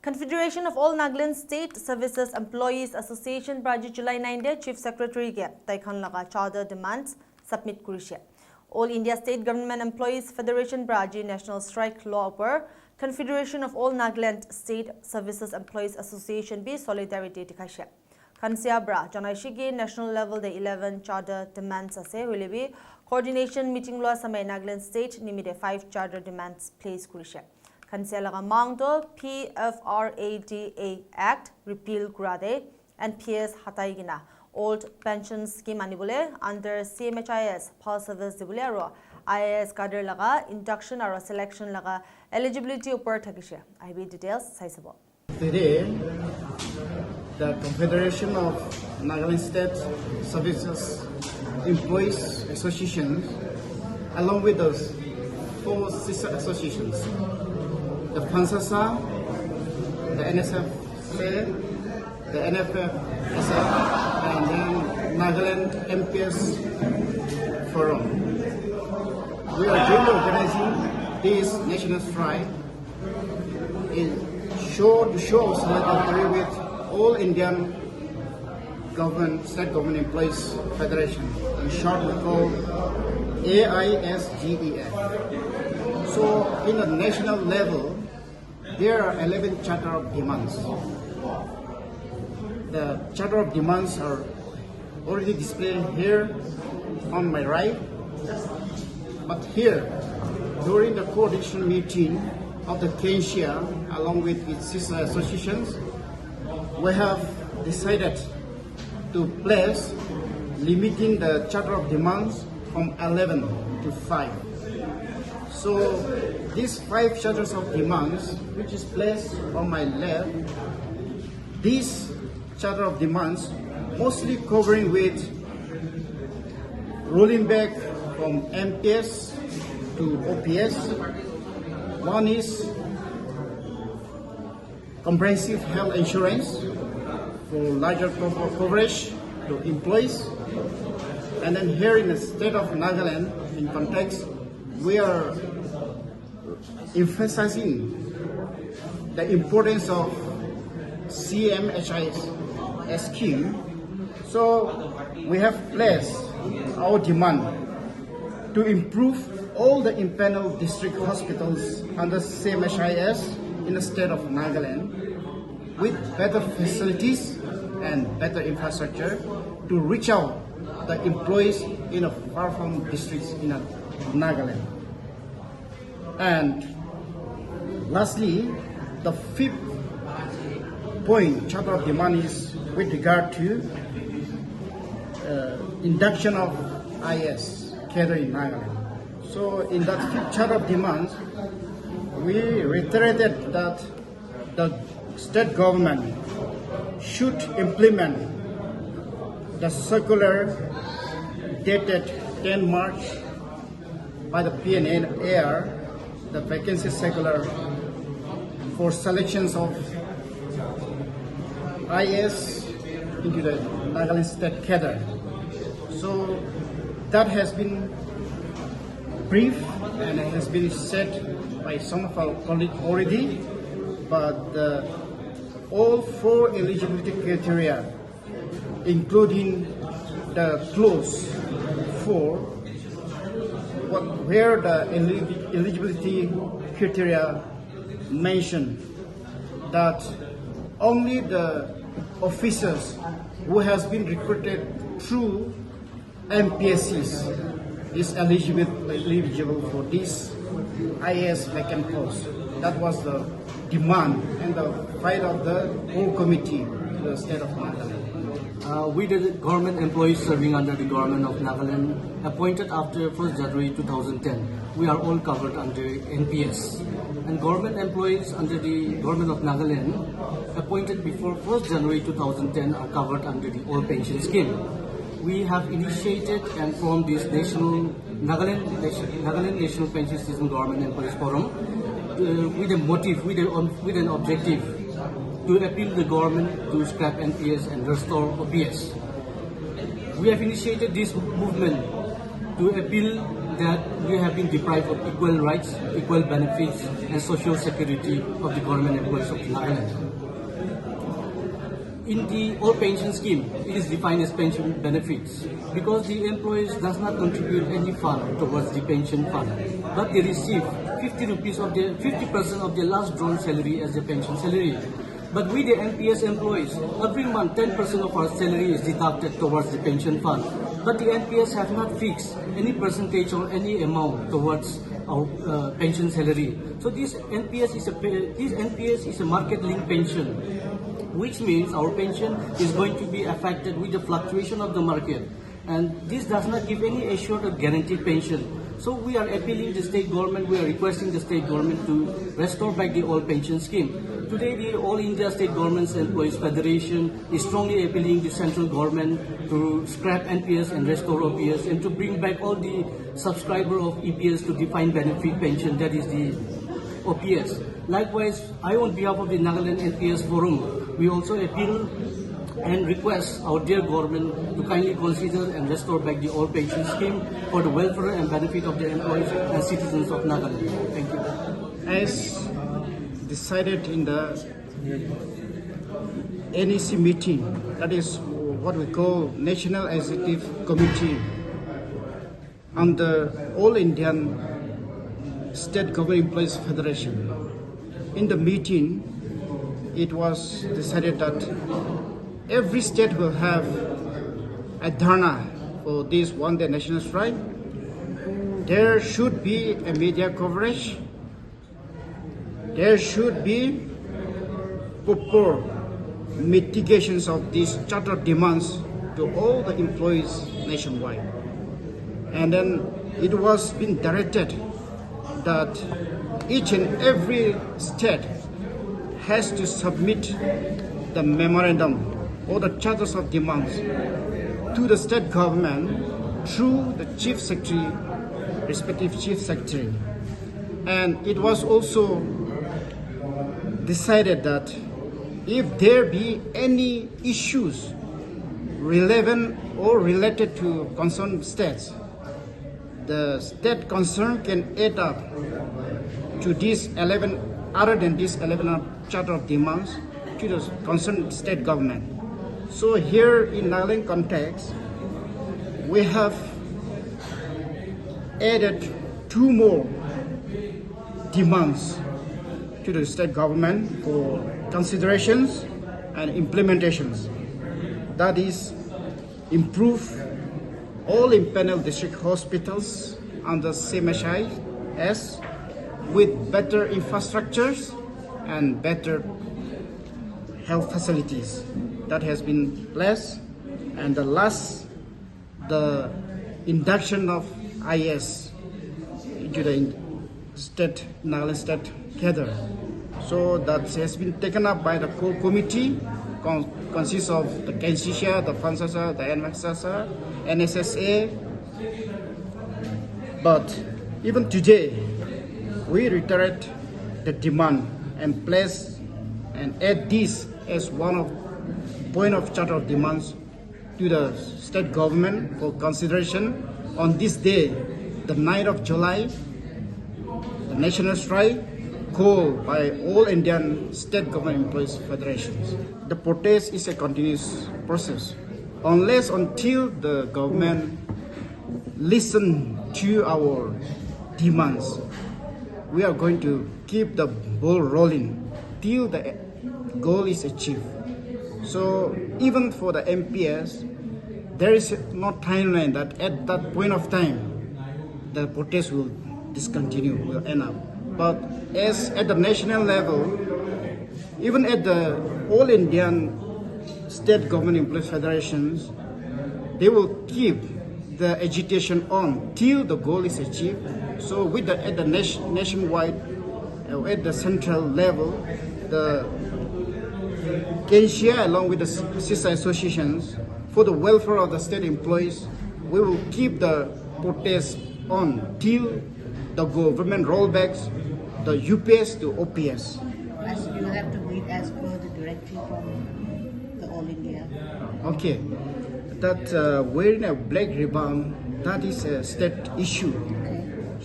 Confederation of All Nagaland State Services Employees Association Praji July 9 Chief Secretary ge Taikhan laga charter demands submit kurishe. All India State Government Employees Federation Praji National Strike Law per Confederation of All Nagaland State Services Employees Association be solidarity dikhaishe. Canssea bra Janaishigi national level the 11 charter demands ase hulebi coordination meeting law samay Nagaland State nimide 5 charter demands place kurishe. Canssea laga mangdo Pfrada Act Repeal kurade and PS hataigina old pension scheme anibole under CMHIS pulse service dibule aro IAS cadre laga induction or selection laga eligibility upar thakishe. IB details saisabo. Today, the Confederation of Nagaland State Services Employees Association, along with those 4 sister associations, the Canssea, the NSF, the NFF-SF, and then Nagaland MPS Forum. We are jointly organizing this national strike to show solidarity with all Indian government, state government employees federation. In short, we call AISGEF. So, in the national level, there are 11 charter of demands. The charter of demands are already displayed here on my right. But here, during the coordination meeting of the Canssea, along with its sister associations, we have decided to place limiting the charter of demands from 11 to 5. So these 5 charters of demands, which is placed on my left, these charter of demands mostly covering with rolling back from MPS to OPS. One is comprehensive health insurance for larger coverage to employees. And then here in the state of Nagaland, in context, we are emphasizing the importance of CMHIS scheme. So we have placed our demand to improve all the impaneled district hospitals under CMHIS in the state of Nagaland with better facilities and better infrastructure to reach out the employees in a far-flung districts in Nagaland. And lastly, the 5th point charter of demand is with regard to induction of IS cadre in Nagaland. So in that 5th charter of demands, we reiterated that the state government should implement the circular dated 10 March by the PNAR, the vacancy circular for selections of IS into the Nagaland state cadre. So that has been brief and it has been said by some of our colleagues already, but all 4 eligibility criteria, including the clause 4, where the eligibility criteria mention that only the officers who has been recruited through MPSCs is eligible for this IAS vacant post. That was the demand and the fight of the whole committee to the state of Nagaland. We, the government employees serving under the government of Nagaland, appointed after 1st January 2010, we are all covered under NPS. And government employees under the government of Nagaland, appointed before 1st January 2010, are covered under the old pension scheme. We have initiated and formed this Nagaland National Pension System Government Employees Forum with a motive, with an objective to appeal the government to scrap NPS and restore OPS. We have initiated this movement to appeal that we have been deprived of equal rights, equal benefits, and social security of the government employees of Nagaland. In the old pension scheme, it is defined as pension benefits because the employees does not contribute any fund towards the pension fund, but they receive 50% of their last drawn salary as their pension salary. But with the NPS employees, every month 10% of our salary is deducted towards the pension fund. But the NPS have not fixed any percentage or any amount towards our pension salary. So this NPS is a market-linked pension, which means our pension is going to be affected with the fluctuation of the market, and this does not give any assured or guaranteed pension. So we are appealing the state government, we are requesting the state government to restore back the old pension scheme. Today the All India State Governments Employees Federation is strongly appealing the central government to scrap NPS and restore OPS and to bring back all the subscriber of EPS to defined benefit pension, that is the OPS. Likewise, I on behalf of the Nagaland NPS Forum, we also appeal and request our dear government to kindly consider and restore back the old pension scheme for the welfare and benefit of the employees and citizens of Nagaland. Thank you. As decided in the NEC meeting, that is what we call National Executive Committee on the All Indian State Government Employees Federation. In the meeting, it was decided that every state will have a dharna for this one-day national strike. There should be a media coverage. There should be proper mitigations of these charter demands to all the employees nationwide. And then it was been directed that each and every state has to submit the memorandum or the charters of demands to the state government through the chief secretary, respective chief secretary. And it was also decided that if there be any issues relevant or related to concerned states, the state concerned can add up to these 11, other than these 11 charter of demands, to the concerned state government. So here in Nagaland context, we have added 2 more demands to the state government for considerations and implementations. That is, improve all impaneled district hospitals under CMHIS with better infrastructures and better health facilities. That has been placed. And the last, the induction of IS into the state, Nagaland state cadre. So that has been taken up by the core committee, consists of the Canssea, the Pfrada, the NMXSA, NSSA. But even today, we reiterate the demand and place and add this as one of point of charter of demands to the state government for consideration on this day, the 9th of July, the national strike called by all Indian State Government Employees Federations. The protest is a continuous process. Unless until the government listen to our demands, we are going to keep the ball rolling till the goal is achieved. So even for the MPS, there is no timeline that at that point of time, the protest will discontinue, will end up. But as at the national level, even at the All Indian State Government Employees Federations, they will keep the agitation on till the goal is achieved. So with the, at the nationwide, at the central level, the Canssea along with the Secy associations for the welfare of the state employees, we will keep the protest on till the government rollbacks the UPS to OPS. As you have to wait as per the directive from the All India. Okay, that wearing a black ribbon, that is a state issue. Okay.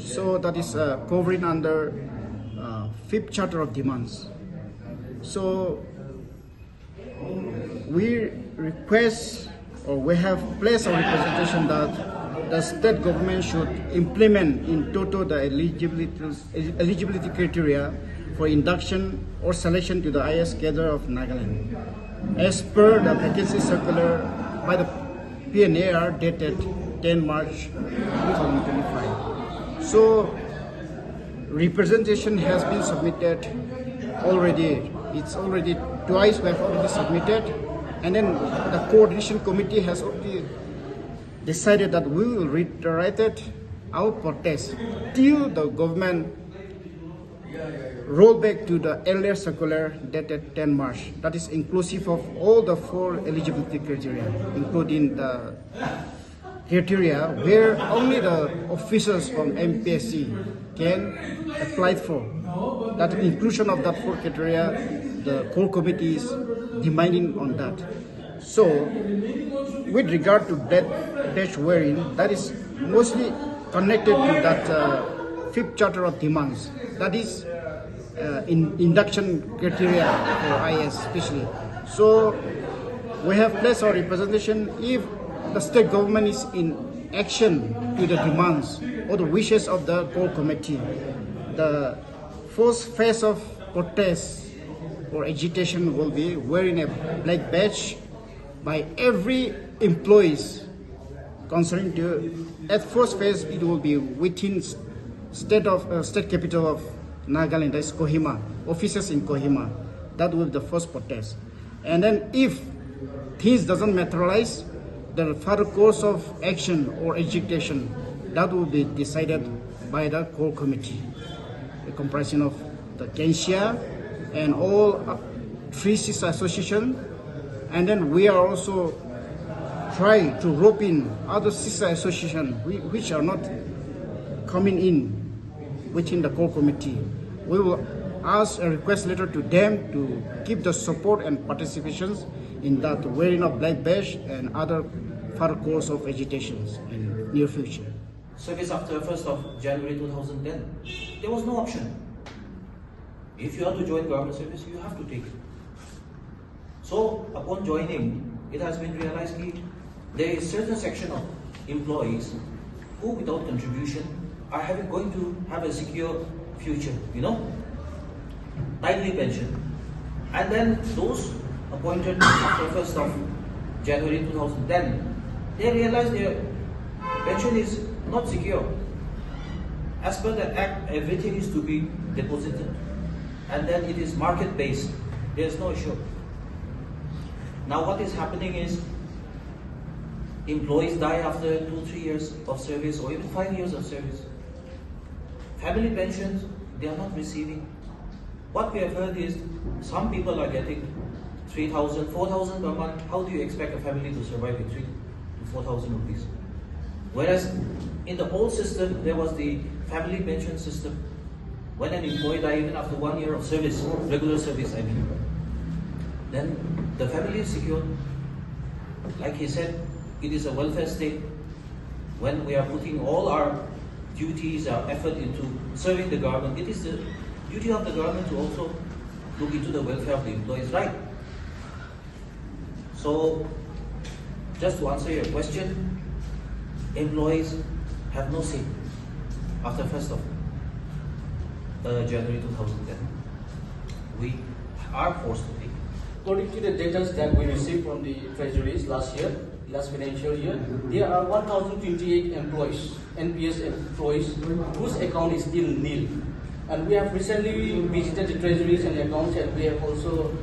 So that is covering under fifth charter of demands. So we request, or we have placed our representation that the state government should implement in total the eligibility criteria for induction or selection to the IS cadre of Nagaland, as per the vacancy circular by the PNAR dated 10 March 2025. So representation has been submitted already. It's already twice we have already submitted, and then the coordination committee has already decided that we will reiterate our protest till the government roll back to the earlier circular dated 10 March. That is inclusive of all the 4 eligibility criteria, including the criteria where only the officers from MPSC can apply for. That inclusion of that 4 criteria, the core committee is demanding on that. So, with regard to that badge wearing, that is mostly connected to that 5th charter of demands. That is in induction criteria for IS especially. So we have placed our representation if the state government is in action to the demands or the wishes of the core committee. The first phase of protest or agitation will be wearing a black badge by every employees concerning to, at first phase it will be within state capital of Nagaland, that is Kohima, offices in Kohima. That will be the first protest. And then if things doesn't materialize, the further course of action or agitation, that will be decided by the core committee, comprising of the Canssea and all 3 sister associations. And then we are also trying to rope in other sister associations which are not coming in within the core committee. We will ask a request letter to them to give the support and participations in that wearing of black badge and other further course of agitations in near future. Service after 1st of January 2010, there was no option. If you want to join government service, you have to take it. So upon joining, it has been realized that there is certain section of employees who without contribution are going to have a secure future, timely pension. And then those appointed after 1st of January 2010, they realized their pension is not secure. As per the Act, everything is to be deposited. And then it is market-based. There is no issue. Now what is happening is, employees die after 2-3 years of service or even 5 years of service. Family pensions, they are not receiving. What we have heard is, some people are getting 3,000, 4,000 per month. How do you expect a family to survive with 3,000 to 4,000 rupees? Whereas in the old system, there was the family pension system. When an employee died, even after 1 year of service, regular service, then the family is secured. Like he said, it is a welfare state. When we are putting all our duties, our effort into serving the government, it is the duty of the government to also look into the welfare of the employees, right? So, just to answer your question, employees have no say after 1st of January 2010. We are forced to take. According to the data that we received from the treasuries last financial year, there are 1,028 employees, NPS employees, whose account is still nil. And we have recently visited the treasuries and accounts, and we have also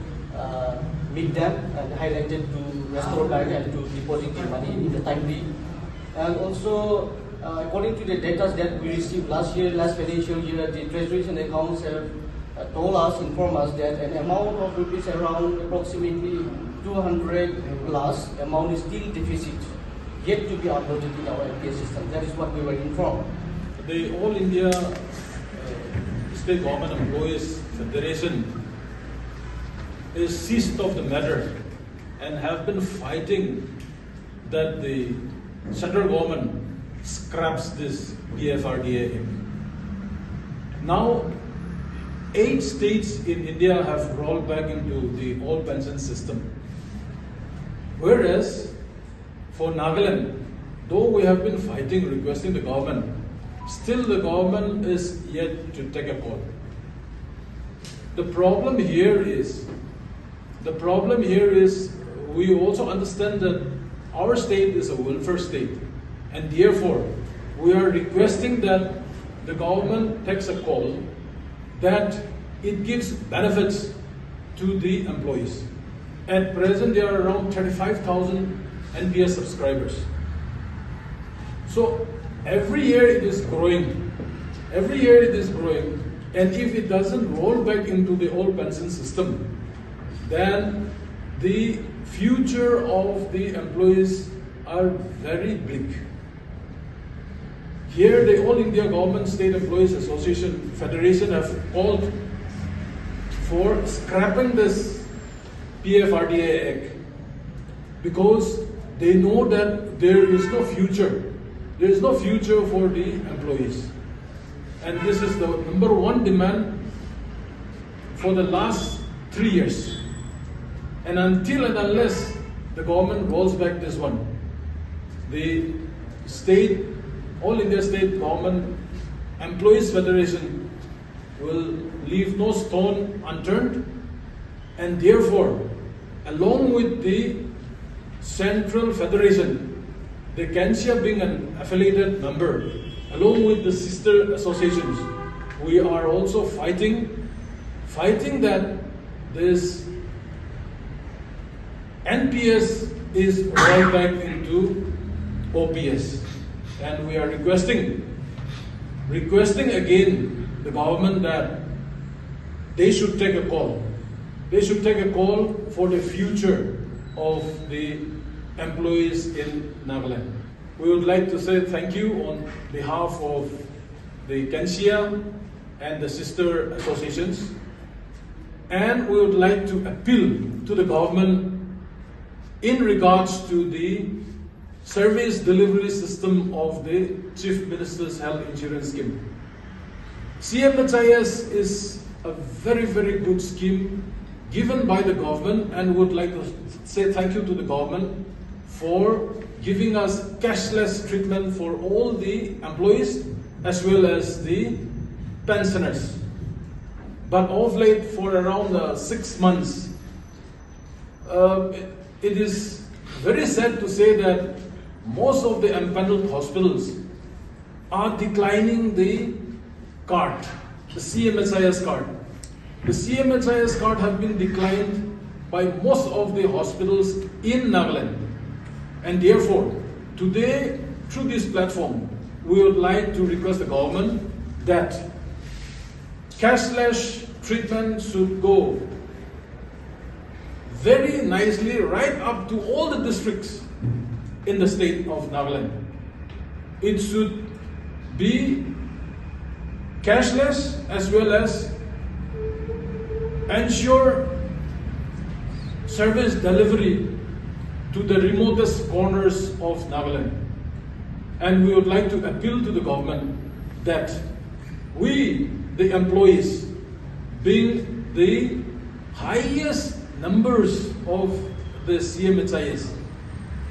meet them and highlighted to restore back and to deposit the money in the timely. And also, according to the data that we received last financial year, the treasuries and accounts have informed us that an amount of rupees around approximately 200 plus amount is still deficit, yet to be uploaded in our MPS system. That is what we were informed. The All India State Government Employees Federation is seized of the matter and have been fighting that the central government scraps this PFRDA Now, 8 states in India have rolled back into the old pension system. Whereas, for Nagaland, though we have been fighting, requesting the government, still the government is yet to take a call. The problem here is we also understand that our state is a welfare state, and therefore we are requesting that the government takes a call that it gives benefits to the employees. At present, there are around 35,000 NPS subscribers. So every year it is growing. Every year it is growing. And if it doesn't roll back into the old pension system, then the future of the employees are very bleak. Here, the All India Government State Employees Association Federation have called for scrapping this Pfrada Act because they know that there is no future. There is no future for the employees. And this is the #1 demand for the last 3 years. And until and unless the government rolls back this one, the state, All India State Government Employees Federation will leave no stone unturned, and therefore, along with the Central Federation, the Canssea being an affiliated member, along with the sister associations, we are also fighting that this NPS is rolled back into OPS. And we are requesting again the government that they should take a call. They should take a call for the future of the employees in Nagaland. We would like to say thank you on behalf of the Canssea and the sister associations. And we would like to appeal to the government in regards to the service delivery system of the Chief Minister's Health Insurance Scheme. CMHIS is a very, very good scheme given by the government, and would like to say thank you to the government for giving us cashless treatment for all the employees as well as the pensioners. But of late, for around 6 months, it is very sad to say that most of the empaneled hospitals are declining the card, the CMHIS card. The CMHIS card have been declined by most of the hospitals in Nagaland. And therefore, today, through this platform, we would like to request the government that cashless treatment should go very nicely right up to all the districts in the state of Nagaland. It should be cashless as well as ensure service delivery to the remotest corners of Nagaland. And we would like to appeal to the government that we, the employees, being the highest numbers of the CMHIS,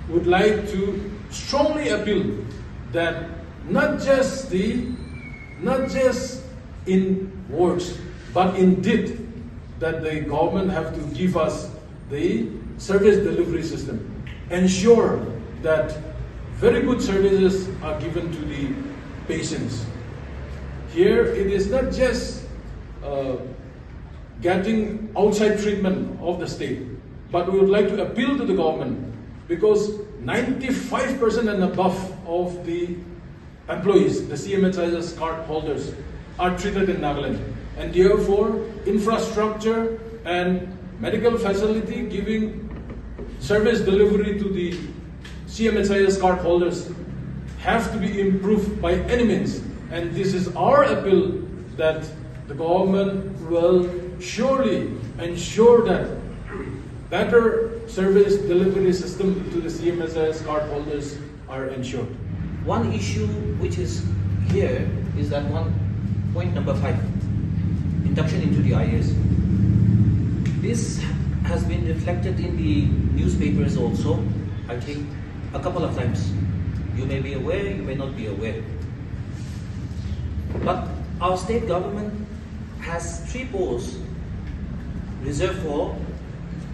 would like to strongly appeal that not just in words, but in deed, that the government have to give us the service delivery system. Ensure that very good services are given to the patients. Here, it is not just getting outside treatment of the state, but we would like to appeal to the government, because 95% and above of the employees, the CMHIS card holders, are treated in Nagaland. And therefore, infrastructure and medical facility giving service delivery to the CMHIS card holders have to be improved by any means. And this is our appeal, that the government will surely ensure that better service delivery system to the CMHIS card holders are ensured. One issue which is here is that Point number 5, induction into the IAS. This has been reflected in the newspapers also, I think, a couple of times. You may be aware, you may not be aware. But our state government has 3 posts reserved for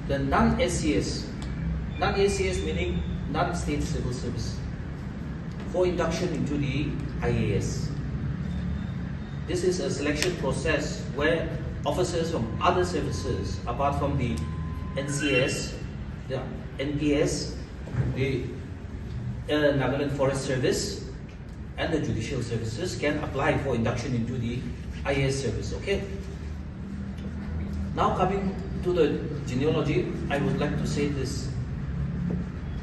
the non-SCS. Non-SCS meaning non-state civil service, for induction into the IAS. This is a selection process where officers from other services, apart from the NCS, the NPS, the Nagaland Forest Service, and the judicial services can apply for induction into the IAS service. Okay. Now coming to the genealogy, I would like to say this.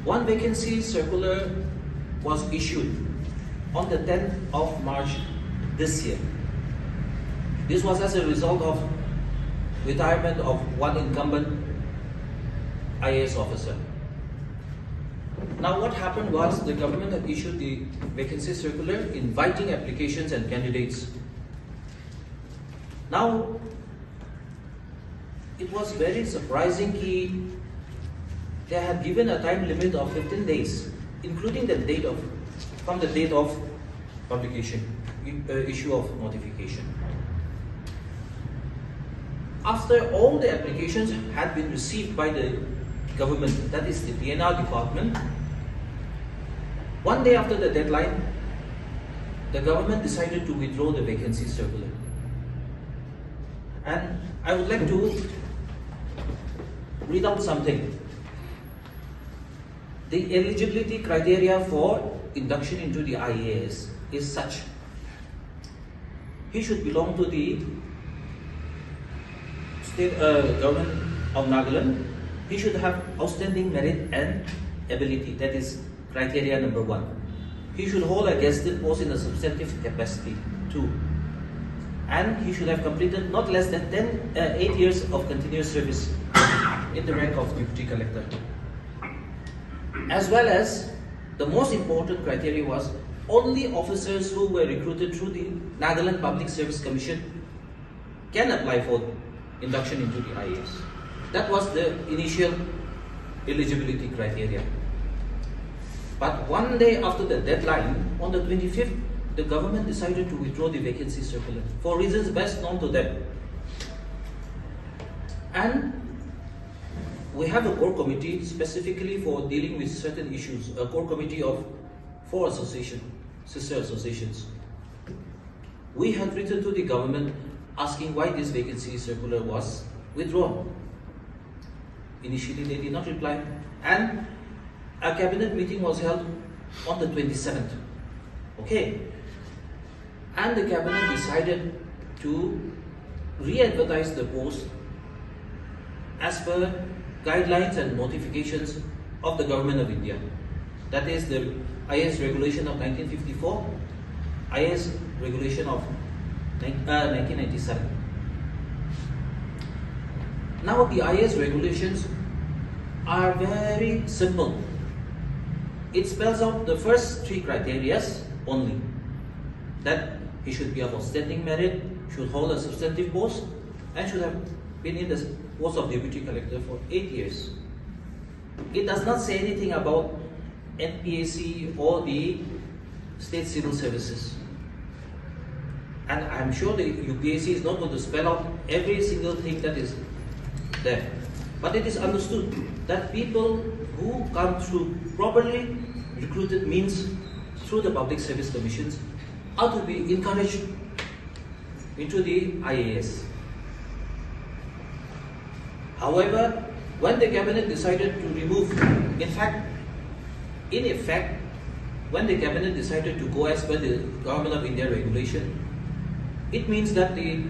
One vacancy circular was issued on the 10th of March this year. This was as a result of retirement of one incumbent IAS officer. Now what happened was the government had issued the vacancy circular inviting applications and candidates. Now it was very surprising that they had given a time limit of 15 days, including the date from the date of publication, issue of notification. After all the applications had been received by the government, that is the PNR department, one day after the deadline, the government decided to withdraw the vacancy circular. And I would like to read out something. The eligibility criteria for induction into the IAS is such. He should belong to the state government of Nagaland. He should have outstanding merit and ability. That is criteria number 1. He should hold a gazetted post in a substantive capacity 2. And he should have completed not less than 8 years of continuous service in the rank of deputy collector. As well as the most important criteria was only officers who were recruited through the Nagaland Public Service Commission can apply for induction into the IAS. That was the initial eligibility criteria. But one day after the deadline, on the 25th, the government decided to withdraw the vacancy circular for reasons best known to them. And we have a core committee specifically for dealing with certain issues, a core committee of 4 associations, sister associations. We had written to the government asking why this vacancy circular was withdrawn. Initially they did not reply, and a cabinet meeting was held on the 27th. Okay. And the cabinet decided to re-advertise the post as per guidelines and notifications of the Government of India. That is the IAS Regulation of 1954, IAS Regulation of 1997. Now the IAS regulations are very simple. It spells out the first 3 criteria only. That he should be of outstanding merit, should hold a substantive post, and should have been in the post of deputy collector for 8 years. It does not say anything about NPAC or the state civil services. And I'm sure the UPAC is not going to spell out every single thing that is there. But it is understood that people who come through properly recruited means through the public service commissions are to be encouraged into the IAS. However, when the cabinet decided to remove, in effect, when the cabinet decided to go as per the Government of India regulation, it means that the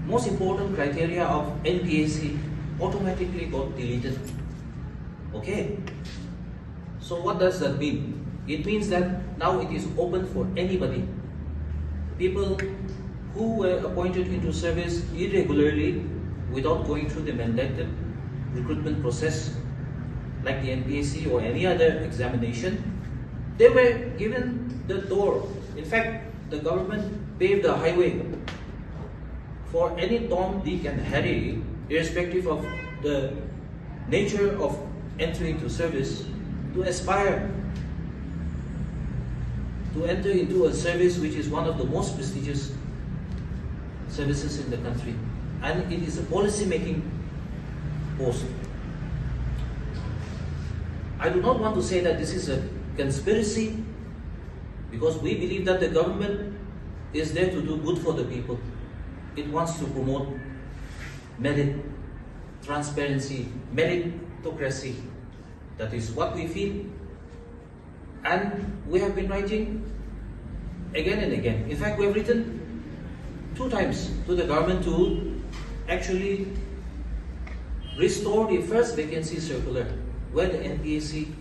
most important criteria of NPAC automatically got deleted. Okay. So what does that mean? It means that now it is open for anybody. People who were appointed into service irregularly without going through the mandated recruitment process like the NPAC or any other examination, they were given the door. In fact, the government paved the highway for any Tom, Dick and Harry, irrespective of the nature of entry into service, to aspire to enter into a service which is one of the most prestigious services in the country, and it is a policy-making post. I do not want to say that this is a conspiracy, because we believe that the government is there to do good for the people. It wants to promote merit, transparency, meritocracy. That is what we feel. And we have been writing again and again. In fact, we have written 2 times to the government to actually restore the first vacancy circular where the NPAC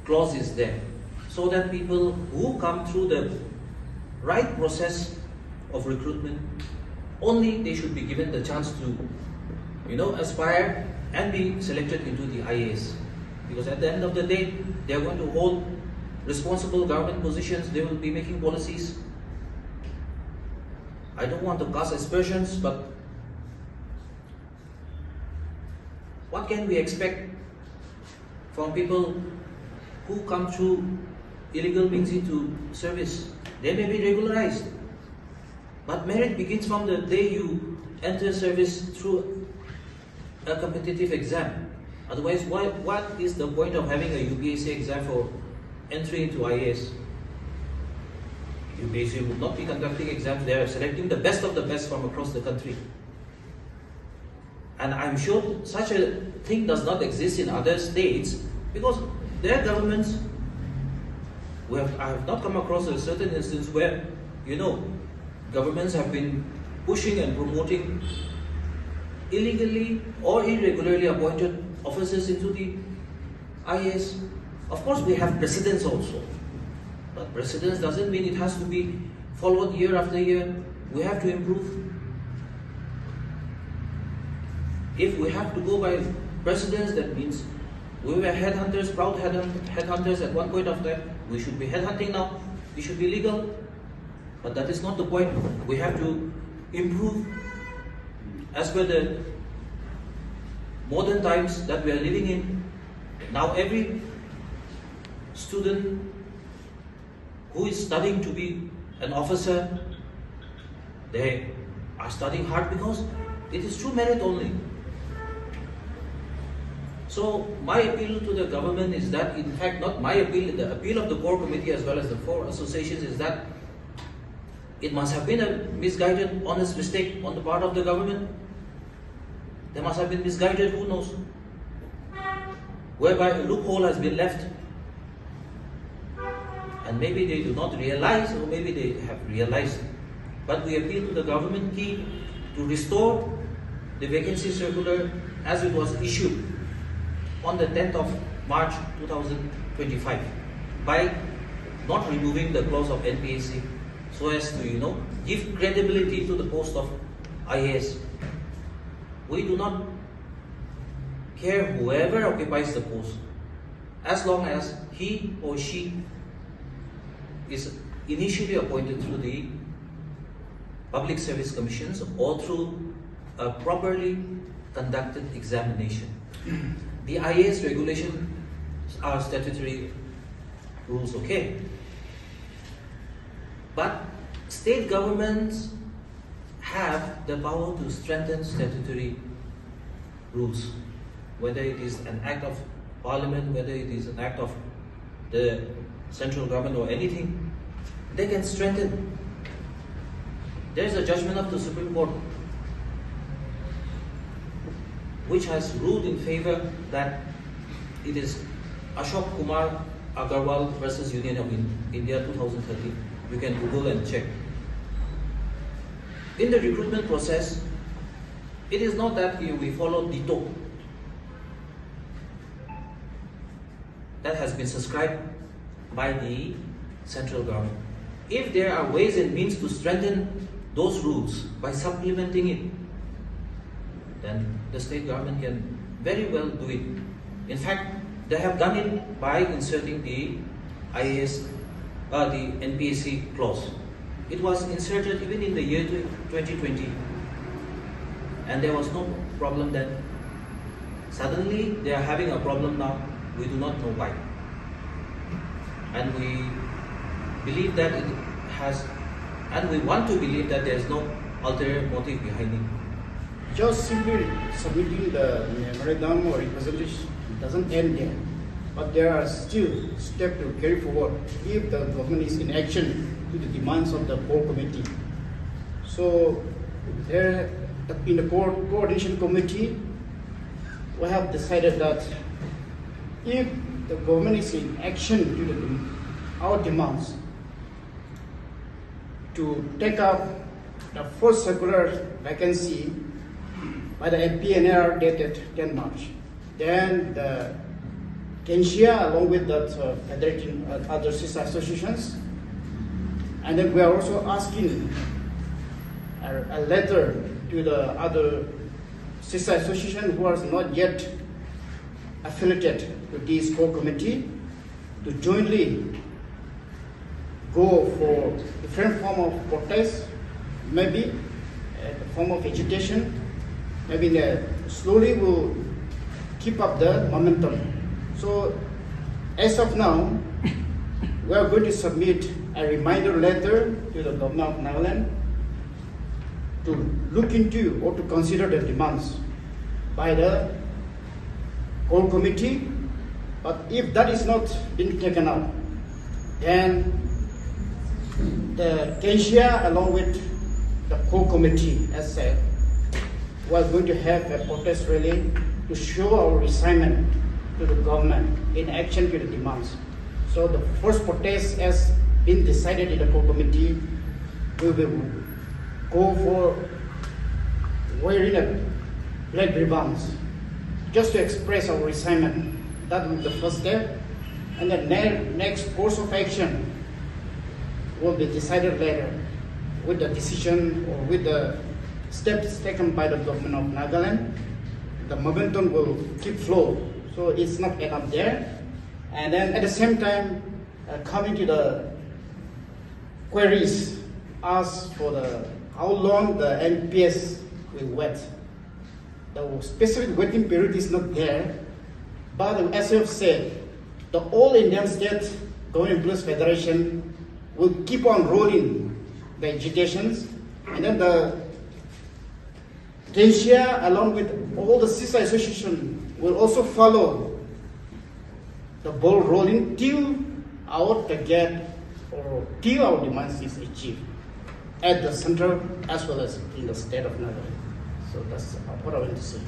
clause is there, so that people who come through the right process of recruitment, only they should be given the chance to, aspire and be selected into the IAS. Because at the end of the day, they are going to hold responsible government positions, they will be making policies. I don't want to cast aspersions, but what can we expect from people who come through illegal means into service? They may be regularized, but merit begins from the day you enter service through a competitive exam. Otherwise, what is the point of having a UPSC exam for entry into IAS? UPSC would not be conducting exams, they are selecting the best of the best from across the country. And I'm sure such a thing does not exist in other states, because their governments, I have not come across a certain instance where, governments have been pushing and promoting illegally or irregularly appointed officers into the IAS. Of course, we have precedents also, but precedents doesn't mean it has to be followed year after year. We have to improve. If we have to go by precedents, that means we were headhunters, proud headhunters at one point of time. We should be headhunting now. We should be legal. But that is not the point. We have to improve as per the modern times that we are living in. Now every student who is studying to be an officer, they are studying hard because it is through merit only. So my appeal to the government is that, in fact, not my appeal, the appeal of the core committee as well as the 4 associations is that it must have been a misguided, honest mistake on the part of the government. They must have been misguided, who knows, whereby a loophole has been left. And maybe they do not realize, or maybe they have realized. But we appeal to the government key to restore the vacancy circular as it was issued on the 10th of March 2025 by not removing the clause of NPAC, so as to, give credibility to the post of IAS. We do not care whoever occupies the post, as long as he or she is initially appointed through the public service commissions or through a properly conducted examination. The IAS regulations are statutory rules, okay? But state governments have the power to strengthen statutory rules, whether it is an act of parliament, whether it is an act of the central government or anything, they can strengthen. There is a judgment of the Supreme Court which has ruled in favor that it is Ashok Kumar Agarwal versus Union of India 2013. You can Google and check. In the recruitment process, it is not that we follow ditto that has been subscribed by the central government. If there are ways and means to strengthen those rules by supplementing it, then the state government can very well do it. In fact, they have done it by inserting the IAS, the NPAC clause. It was inserted even in the year 2020 and there was no problem then. Suddenly, they are having a problem now. We do not know why. And we believe that it has, and we want to believe that there is no ulterior motive behind it. Just simply submitting the memorandum or representation doesn't end there. But there are still steps to carry forward if the government is in action to the demands of the core committee. So there, in the coordination committee, we have decided that if the government is in action to our demands to take up the first circular vacancy by the MPNR dated 10 March, then the Canssea, along with that federating other sister associations, and then we are also asking a letter to the other sister association who are not yet affiliated to this core committee to jointly go for different form of protest, maybe the form of agitation, maybe slowly we'll keep up the momentum. So as of now, we are going to submit a reminder letter to the government of Nagaland to look into or to consider the demands by the core committee. But if that is not being taken up, then the Canssea, along with the core committee, as said, we are going to have a protest rally to show our resignation to the government in action to the demands. So the first protest has been decided in the core committee. We will go for wearing a black ribbons just to express our resignation. That will be the first step. And the next course of action will be decided later with the decision or with the steps taken by the government of Nagaland. The momentum will keep flow. So it's not end up there. And then at the same time, coming to the queries asked for how long the NPS will wait. The specific waiting period is not there, but as you have said, the All Indian State Government Employees Federation will keep on rolling the agitations, and then the Canssea, along with all the sister associations, will also follow the ball rolling till our target or till our demands is achieved at the central as well as in the state of Nagaland. So that's what I want to say.